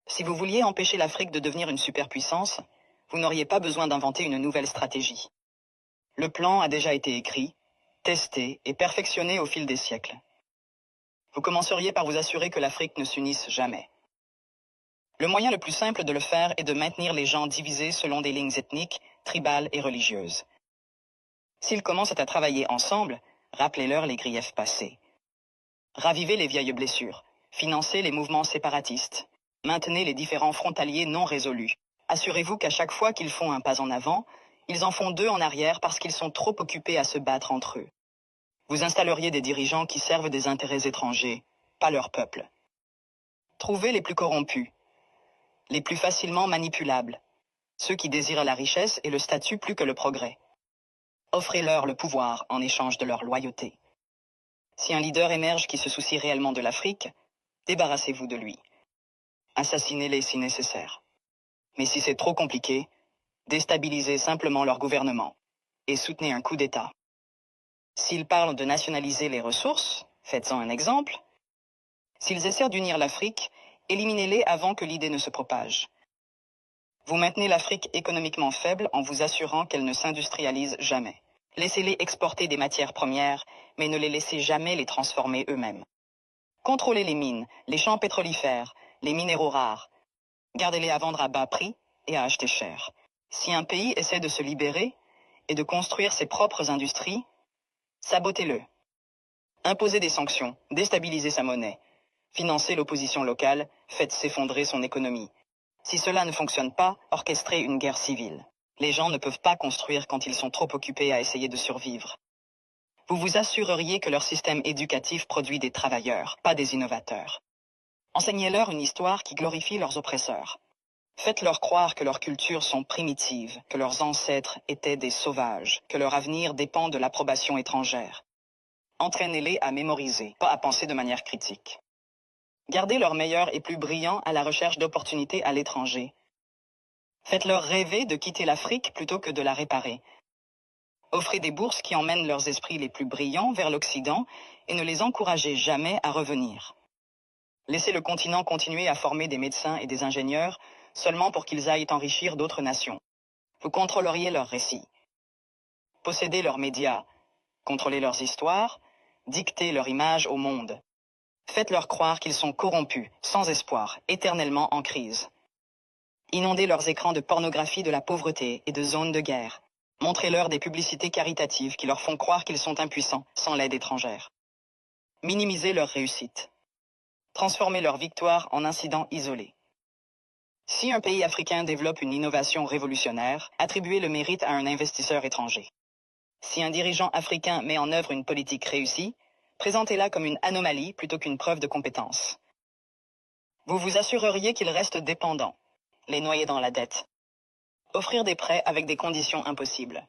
Si vous vouliez empêcher l'Afrique de devenir une superpuissance, vous n'auriez pas besoin d'inventer une nouvelle stratégie. Le plan a déjà été écrit, testé et perfectionné au fil des siècles. Vous commenceriez par vous assurer que l'Afrique ne s'unisse jamais. Le moyen le plus simple de le faire est de maintenir les gens divisés selon des lignes ethniques, tribales et religieuses. S'ils commencent à travailler ensemble, rappelez-leur les griefs passés. Ravivez les vieilles blessures, financez les mouvements séparatistes, maintenez les différends frontaliers non résolus. Assurez-vous qu'à chaque fois qu'ils font un pas en avant, ils en font deux en arrière parce qu'ils sont trop occupés à se battre entre eux. Vous installeriez des dirigeants qui servent des intérêts étrangers, pas leur peuple. Trouvez les plus corrompus, les plus facilement manipulables, ceux qui désirent la richesse et le statut plus que le progrès. Offrez-leur le pouvoir en échange de leur loyauté. Si un leader émerge qui se soucie réellement de l'Afrique, débarrassez-vous de lui. Assassinez-les si nécessaire. Mais si c'est trop compliqué, déstabilisez simplement leur gouvernement et soutenez un coup d'État. S'ils parlent de nationaliser les ressources, faites-en un exemple. S'ils essaient d'unir l'Afrique, éliminez-les avant que l'idée ne se propage. Vous maintenez l'Afrique économiquement faible en vous assurant qu'elle ne s'industrialise jamais. Laissez-les exporter des matières premières, mais ne les laissez jamais les transformer eux-mêmes. Contrôlez les mines, les champs pétrolifères, les minéraux rares. Gardez-les à vendre à bas prix et à acheter cher. Si un pays essaie de se libérer et de construire ses propres industries, sabotez-le. Imposez des sanctions, déstabilisez sa monnaie. Financez l'opposition locale, faites s'effondrer son économie. Si cela ne fonctionne pas, orchestrez une guerre civile. Les gens ne peuvent pas construire quand ils sont trop occupés à essayer de survivre. Vous vous assureriez que leur système éducatif produit des travailleurs, pas des innovateurs. Enseignez-leur une histoire qui glorifie leurs oppresseurs. Faites-leur croire que leurs cultures sont primitives, que leurs ancêtres étaient des sauvages, que leur avenir dépend de l'approbation étrangère. Entraînez-les à mémoriser, pas à penser de manière critique. Gardez leurs meilleurs et plus brillants à la recherche d'opportunités à l'étranger. Faites-leur rêver de quitter l'Afrique plutôt que de la réparer. Offrez des bourses qui emmènent leurs esprits les plus brillants vers l'Occident et ne les encouragez jamais à revenir. Laissez le continent continuer à former des médecins et des ingénieurs seulement pour qu'ils aillent enrichir d'autres nations. Vous contrôleriez leurs récits. Possédez leurs médias, contrôlez leurs histoires, dictez leur image au monde. Faites-leur croire qu'ils sont corrompus, sans espoir, éternellement en crise. Inondez leurs écrans de pornographie de la pauvreté et de zones de guerre. Montrez-leur des publicités caritatives qui leur font croire qu'ils sont impuissants, sans l'aide étrangère. Minimisez leur réussite. Transformez leur victoire en incidents isolés. Si un pays africain développe une innovation révolutionnaire, attribuez le mérite à un investisseur étranger. Si un dirigeant africain met en œuvre une politique réussie, présentez-la comme une anomalie plutôt qu'une preuve de compétence. Vous vous assureriez qu'ils restent dépendants, les noyer dans la dette. Offrir des prêts avec des conditions impossibles.